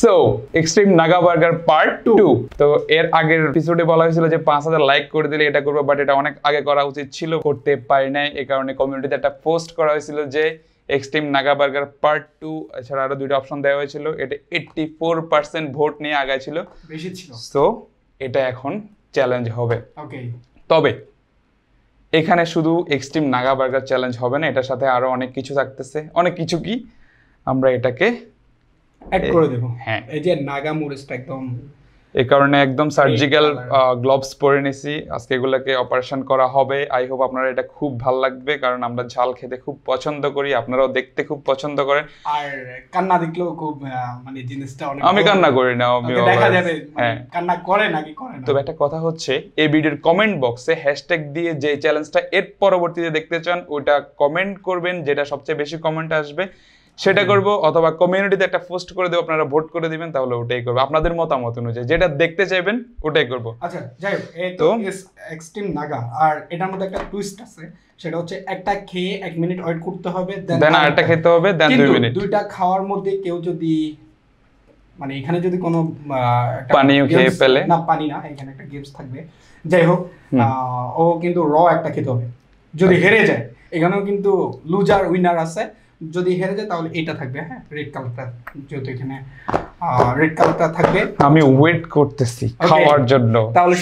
So extreme Naga burger part 2। তো এর আগের এপিসোডে বলা হয়েছিল যে 5000 লাইক করে দিলে এটা করব, বাট এটা অনেক আগে করা উচিত ছিল, করতে পারি নাই। এই কারণে কমিউনিটিতে একটা পোস্ট করা হয়েছিল যে এক্সট্রিম নাগা বার্গার পার্ট 2। এছাড়া আরো দুইটা অপশন দেওয়া হয়েছিল। এটা 84% ভোট নিয়ে আগায় ছিল, বেশি ছিল। সো এটা এখন চ্যালেঞ্জ হবে। ওকে, তবে এখানে শুধু এক্সট্রিম নাগা বার্গার চ্যালেঞ্জ হবে না, এটার সাথে আরো অনেক কিছু থাকতেছে। অনেক কিছু কি, আমরা এটাকে অ্যাড করে দেব। হ্যাঁ, এই যে নাগা মরিচটা একদম এই কারণে একদম সার্জিক্যাল গ্লোভস পরে নিছি। আজকে এগুলোকে অপারেশন করা হবে। আই হোপ আপনারা এটা খুব ভালো লাগবে, কারণ আমরা ঝাল খেতে খুব পছন্দ করি, আপনারাও দেখতে খুব পছন্দ করেন। আর কান্না দেখলেও খুব মানে জিনিসটা অনেক, আমি কান্না করি না, আমি দেখা যাবে হ্যাঁ কান্না করে নাকি করে না। তবে একটা কথা হচ্ছে, এই ভিডিওর কমেন্ট বক্সে হ্যাশট্যাগ দিয়ে যে চ্যালেঞ্জটা এর পরবর্তীতে দেখতে চান ওটা কমেন্ট করবেন, যেটা সবচেয়ে বেশি কমেন্ট আসবে সেটা করব, অথবা কমিউনিটিতে একটা পোস্ট করে দেব, আপনারা ভোট করে দিবেন, তাহলে ওটাই করব। আপনাদের মতামত অনুযায়ী যেটা দেখতে চাইবেন ওটাই করব। আচ্ছা যাই হোক, এই তো এক্সট্রিম নাগা। আর এটার মধ্যে একটা টুইস্ট আছে, সেটা হচ্ছে একটা খেয়ে 1 মিনিট ওয়েট করতে হবে, দেন আরেকটা খেতে হবে, দেন 2 মিনিট। দুইটা খাওয়ার মধ্যে কেউ যদি মানে এখানে যদি কোনো পানিও খেয়ে ফেলে, না পানি না, এখানে একটা গেমস থাকবে, যাই হোক ও কিন্তু র একটা খেতে হবে। যদি হেরে যায়, এখানেও কিন্তু লুজার উইনার আছে। যদি হেরে যায় তাহলে এটা থাকবে, হ্যাঁ রেড কালারটা, যেহেতু এখানে রেড কালারটা থাকবে। আমি ওয়েট করতেছি খাওয়ার জন্য।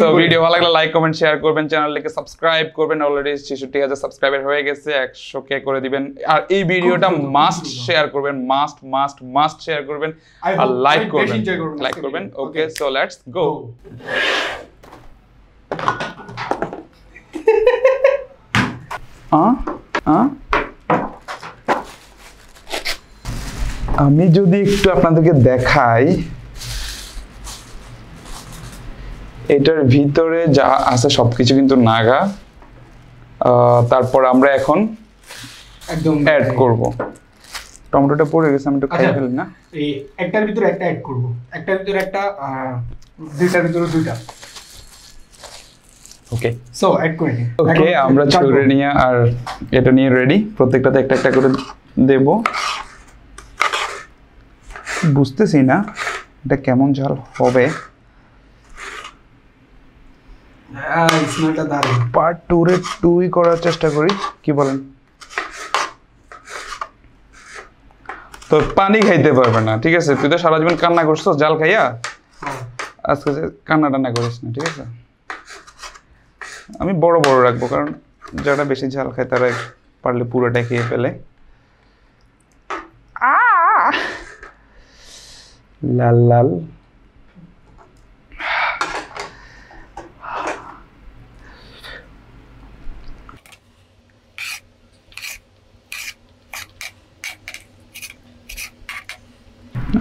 তো ভিডিও ভালো লাগলে লাইক কমেন্ট শেয়ার করবেন, চ্যানেলটিকে সাবস্ক্রাইব করবেন। অলরেডি 66000 সাবস্ক্রাইবার হয়ে গেছে, 100k করে দিবেন। আর এই ভিডিওটা মাস্ট শেয়ার করবেন, মাস্ট শেয়ার করবেন আর লাইক করবেন। ওকে, সো লেটস গো। আমি যদি একটু আপনাদেরকে দেখাই, এটার ভিতরে যা আছে সবকিছু কিন্তু নাগা। তারপর আমরা এখন একদম অ্যাড করব। টমেটোটা পড়ে গেছে, আমি একটু খাই ফেলি না। এই একটার ভিতরে একটা অ্যাড করব, একটার ভিতরে একটা, দুইটার ভিতরে দুইটা। ওকে, সো অ্যাড করে নিই। ওকে, আমরা ছুরি নিয়ে আর এটা নিয়ে রেডি। প্রত্যেকটাতে একটা একটা করে দেব। বুঝতেছি না এটা কেমন ঝাল হবে। স্মেলটা দারুণ। পার্ট 2 রে 2ই করার চেষ্টা করি, কি বলেন? তো পানি খাইতে পারবে না, ঠিক আছে? তুই তো সারা জীবন কান্না করছিস জাল খাইয়া, আজকে কান্না টান্না করিস না, ঠিক আছে? আমি বড় বড় রাখবো, কারণ যারা বেশি ঝাল খায় তারা পারলে পুরোটা খেয়ে ফেলে। লাল লাল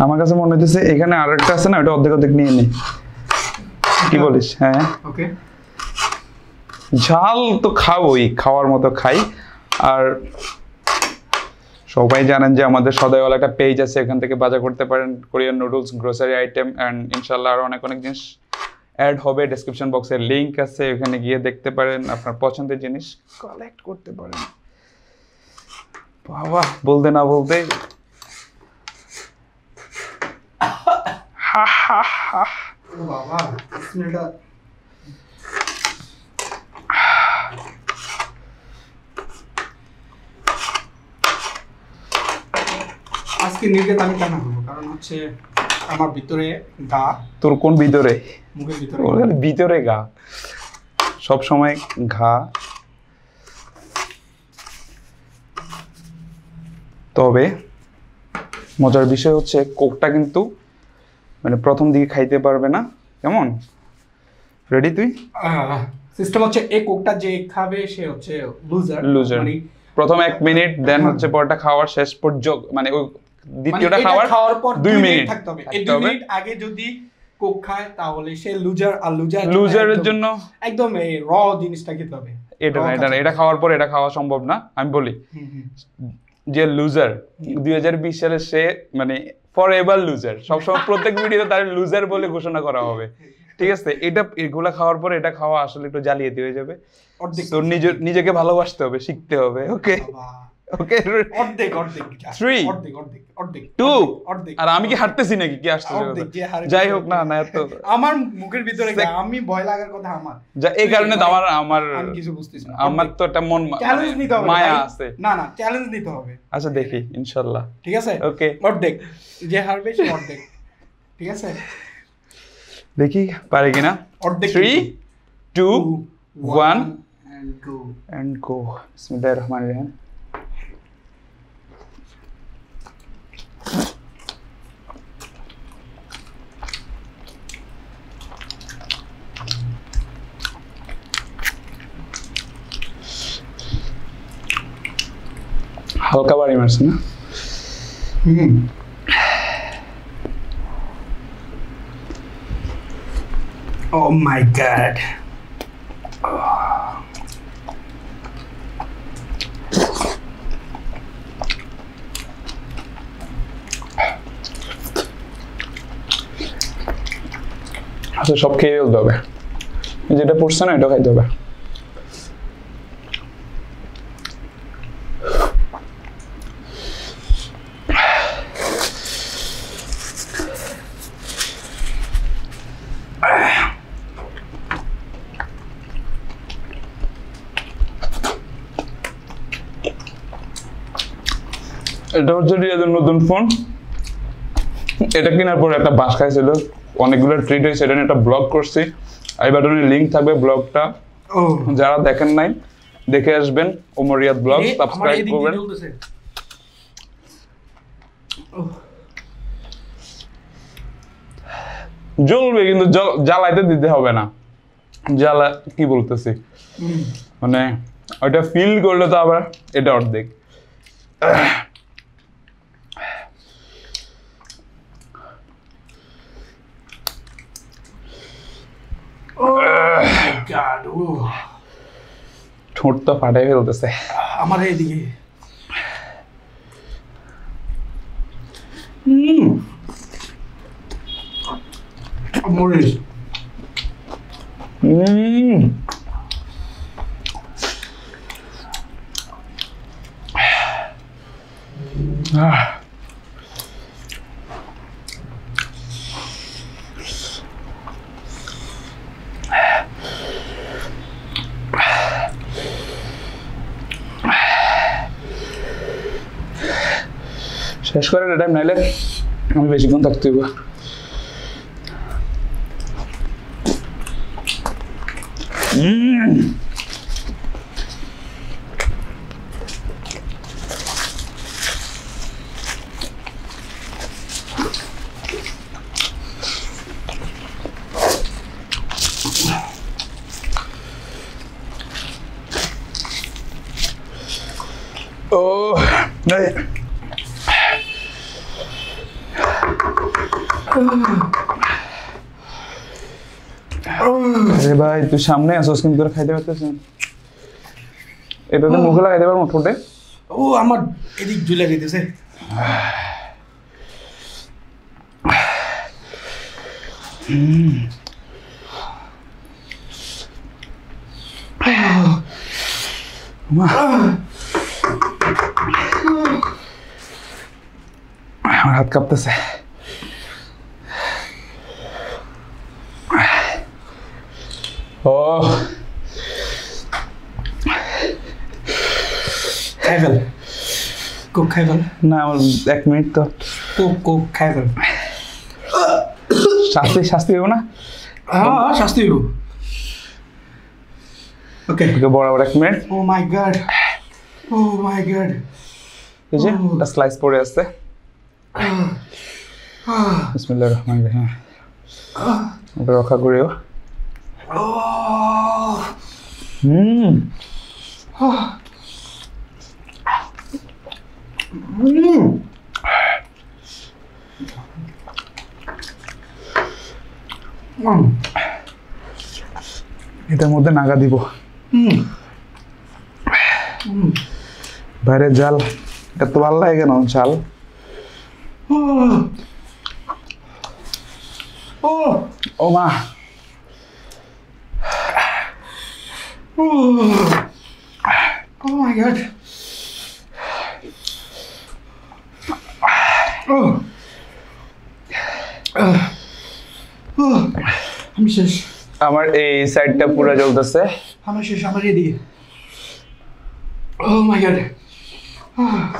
আমার কাছে মনে হচ্ছে এখানে আরেকটা আছে না, ওটা অর্ধেক অর্ধেক নিয়ে নি, কি বলিস? হ্যাঁ ওকে, ঝাল তো খাবোই, খাওয়ার মতো খাই। আর সবাই জানেন যে আমাদের সদাইওয়ালা একটা পেজ আছে, এখান থেকে বাজার করতে পারেন Korean noodles, grocery item, and ইনশাল্লাহ আরো অনেক জিনিস অ্যাড হবে। ডেসক্রিপশন বক্সে লিংক আছে, ওখানে গিয়ে দেখতে পারেন, আপনার পছন্দের জিনিস কালেক্ট করতে পারেন। বাবা, বলতে না বলতে হা হা হা, ও বাবা, স্মেলটা আজকে নিজে আমি কেন করবো, কারণ হচ্ছে আমার ভিতরে গা। তোর কোন ভিতরে? মুখের ভিতরে। ভিতরে গা, সব সময় ঘা। তবে মজার বিষয় হচ্ছে কোকটা কিন্তু মানে প্রথম দিকে খাইতে পারবে না। কেমন? রেডি তুই? সিস্টেম হচ্ছে এই কোকটা যে খাবে সে হচ্ছে লুজার। মানে প্রথম 1 মিনিট, দেন হচ্ছে পরটা খাওয়ার শেষ পর্যন্ত, মানে ওই দ্বিতীয়টা খাওয়ার পর 2 মিনিট থাকতে হবে। এই 2 মিনিট আগে যদি কোক খায় তাহলে সে লুজার। আর লুজারের জন্য একদম এই র জিনিসটা খেতে হবে। এটা খাওয়ার পর এটা খাওয়া সম্ভব না। আমি বলি যে লুজার 2020 সালে সে মানে ফরএভার লুজার, সবসময় প্রত্যেক ভিডিওতে তার লুজার বলে ঘোষণা করা হবে, ঠিক আছে? এগুলা খাওয়ার পরে এটা খাওয়া আসলে একটু জালিয়াতি হয়ে যাবে। তো নিজেকে ভালোবাসতে হবে, শিখতে হবে। ওকে, ওকে অর্ধেক অর্ধেক 3 অর্ধেক অর্ধেক অর্ধেক 2 অর্ধেক আর আমি কি হাঁটতেছি নাকি কি আসছে অর্ধেক যে হারে যাই হোক না না এত আমার মুখের ভিতরে আমি ভয় লাগার কথা আমার যা এই কারণে তো আমার আমি কিছু বুঝতেছি না আমার তো একটা মন চ্যালেঞ্জ নিতে হবে মায়া আছে না না চ্যালেঞ্জ নিতে হবে আচ্ছা দেখি ইনশাআল্লাহ ঠিক আছে ওকে অর্ধেক যে হারবে সে অর্ধেক ঠিক আছে দেখি পারে কিনা অর্ধেক 3 2 1 and go and go বিসমিল্লাহির রহমানির রহিম হালকা বাড়ি মারছে না Oh my god. আচ্ছা সব খেয়ে ফেলতে হবে যেটা পড়ছে না এটা খাইতে হবে এটা হচ্ছে রিয়াজের নতুন ফোন এটা কেনার পর একটা বাস খাইছিল অনেকগুলো ট্রিট হয়েছে এটা নিয়ে একটা ব্লগ করছি আই বাটনে লিংক থাকবে ব্লগটা যারা দেখেন নাই দেখে আসবেন ওমর রিয়াদ ব্লগ সাবস্ক্রাইব করবেন জ্বলবে কিন্তু জ্বালাইতে দিতে হবে না জ্বালা কি বলতেছি মানে ওইটা ফিল করলে তো আবার এটা অর্ধেক ঠোঁট তো ফাটাই ফেলতেছে আমার এইদিকে মরিস শেষ করে টাইম নাইলে আমি বেশিক্ষণ থাকতে হইব Oh, nej. আরে ভাই তুই সামনে আসোস কিন্তু তোরা খাইতে পারতেছ এটাতে মুখে লাগাইতে পারবো ঠোঁটে ও আমার এদিক ঝুলে গেছে আমার হাত কাঁপতেছে ও খাইফেল কোক খাইফেল না আমার 1 মিনিট তো কোক খাইফেল শাস্তি হইব না হ্যাঁ শাস্তি হইব ওকে বরাবর 1 মিনিট ও মাই গড এই যে একটা স্লাইস পড়ে আসছে বিসমিল্লাহির রহমানির রহিম ওটা রক্ষা করিও এটার মধ্যে নাগা দিব বাইরে জাল এত ভালো লাগে কেন জাল ও মা Oh my god. আমি শেষ। আমার এই সাইডটা পুরো জ্বলতেছে। আমার শেষ, আমার এদিকে। Oh my god. হ্যাঁ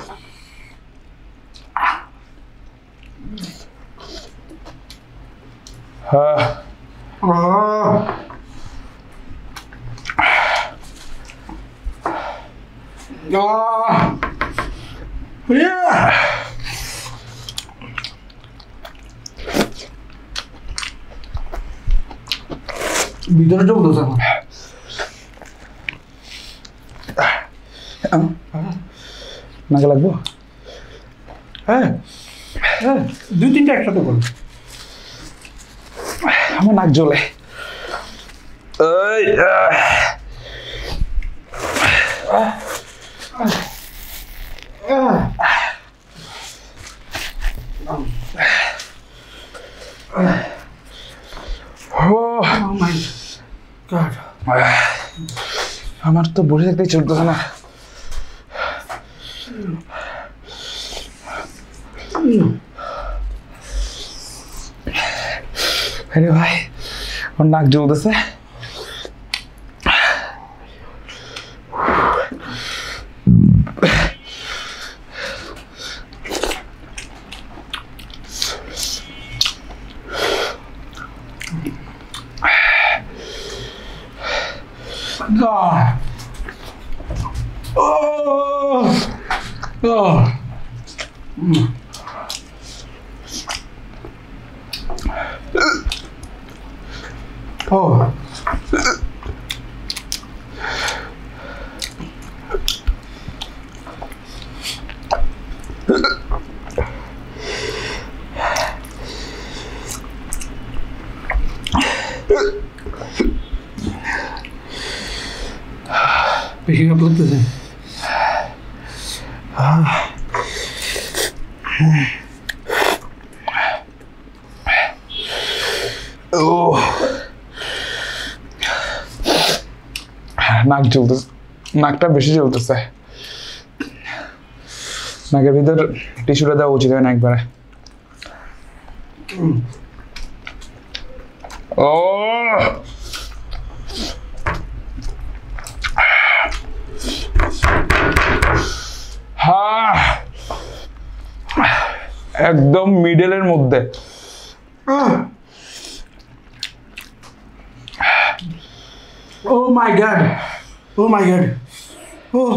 ভিতরে জ্বলতেছে আমার। নাকে লাগবো? হ্যাঁ হ্যাঁ, 2-3টা একসাথে করো। আমার নাক জ্বলে। Oh my god. আমার তো বসে থাকতেই চলতেছে না। আরে ভাই, আমার নাক জ্বলতেছে। God. Oh. Oh. Oh. Picking up like this. Oh. নাক জ্বলতেছে, নাকটা বেশি জ্বলতেছে। নাকের ভিতর টিস্যুটা দেওয়া উচিত হয় না একবারে। ও হ্যাঁ, একদম মিডলের মধ্যে। Oh my god. Oh my god. Oh.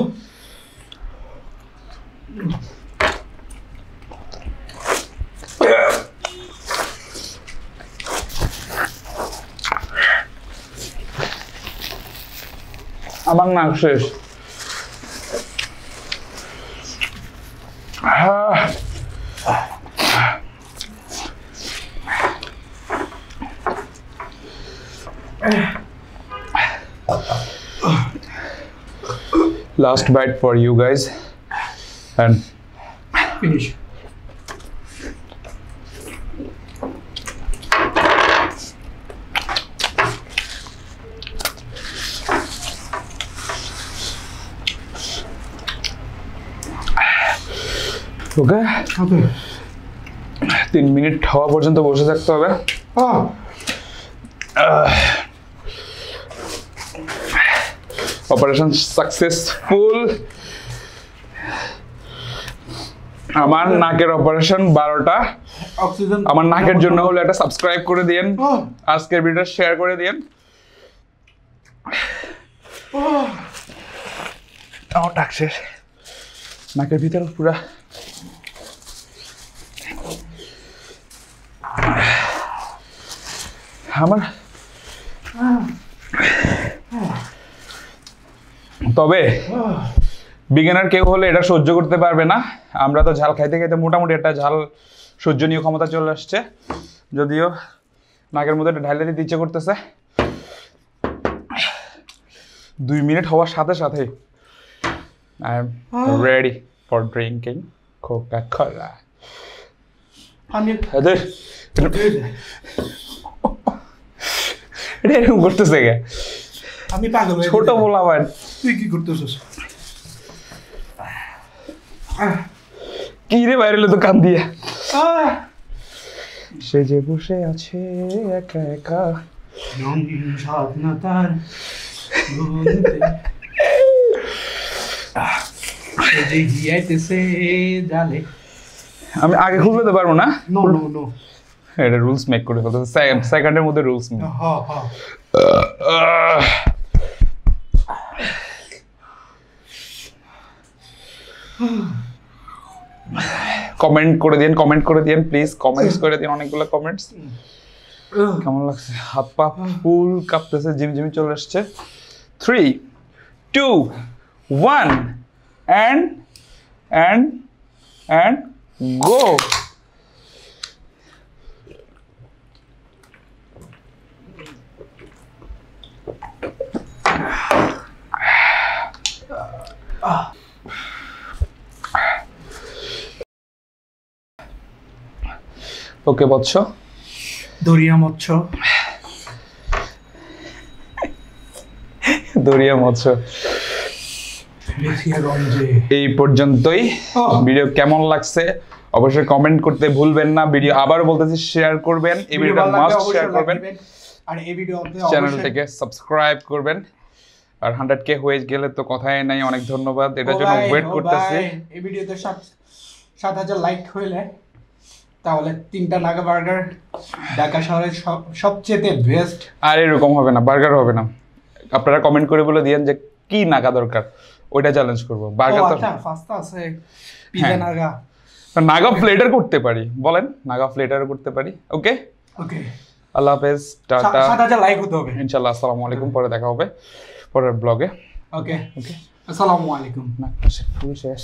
আমার নাক শেষ। Last bite for you guys and Finish. Okay, Okay. 3 minute হওয়া পর্যন্ত বসে থাকতে হবে। Oh. Operation successful. আমার নাকের অপারেশন 12টা। Oxygen. আমার নাকের জন্য হলে একটা সাবস্ক্রাইব করে দিয়েন, Oh. আজকের ভিডিও শেয়ার করে দিয়েন। Oh. আমার নাক শেষ, নাকের ভিতর পুরা আমার। তবে বিগিনার কেউ হলে এটা সহ্য করতে পারবে না। আমরা তো ঝাল খাইতে খাইতে মোটামুটি একটা ঝাল সহ্যনীয় ক্ষমতা চলে আসছে, যদিও নাকের মধ্যে একটা ঢাইলে দিতে ইচ্ছে করতেছে। 2 মিনিট হওয়ার সাথে সাথে I am ready for drinking Coca Cola. আমি এটা এরকম করতেছে গে? আমি পাগল হয়ে ছোট বলা ভাই, তুই কি করতেছিস? কি রে বাইরে তো কান দিয়া সে যে বসে আছে একা একা রঙিন স্বপ্নতার সে যে হিয়াইতেছে জালে। আমি আগে খুলতে তো পারবো না, নো নো নো, এটা রুলস মেক করে ফেলতে সেকেন্ডের মধ্যে রুলস মেক। কমেন্ট করে দিন প্লিজ, কমেন্টস করে দিন, অনেকগুলো কমেন্টস। কেমন লাগছে? হাত পা ফুল কাঁপতেছে, ঝিমঝিমি চলে আসছে। 3 2 1 and go. ওকে বৎস, দরিয়া মৎস্য, দরিয়া মৎস্য। এই পর্যন্তই। ভিডিও কেমন লাগছে অবশ্যই কমেন্ট করতে ভুলবেন না। ভিডিও আবার বলতেছি শেয়ার করবেন, এই ভিডিওটা মাস্ট শেয়ার করবেন, আর এই ভিডিওতে চ্যানেলটাকে সাবস্ক্রাইব করবেন। আর 100k হয়ে গেলে তো কথাই নাই। অনেক ধন্যবাদ, এটার জন্য ওয়েট করতেছি। এই ভিডিওতে 7,000 লাইক হইলে তাহলে 3টা নাগা বার্গার ঢাকা শহরের সবচেয়ে বেস্ট। আর এরকম হবে না, বার্গার হবে না। আপনারা কমেন্ট করে বলে দিয়েন যে কি নাগা দরকার, ওইটা চ্যালেঞ্জ করব। বার্গার তো ফাস্তা আছে, পিজা নাগা, নাগা প্লেটার করতে পারি, বলেন নাগা প্লেটার করতে পারি। ওকে ওকে, আল্লাহ হাফেজ, টাটা। 7,000 লাইক হতে হবে ইনশাআল্লাহ। আসসালামু আলাইকুম, পরে দেখা হবে পরের ব্লগে। ওকে ওকে, আসসালামু আলাইকুম। না শেষ।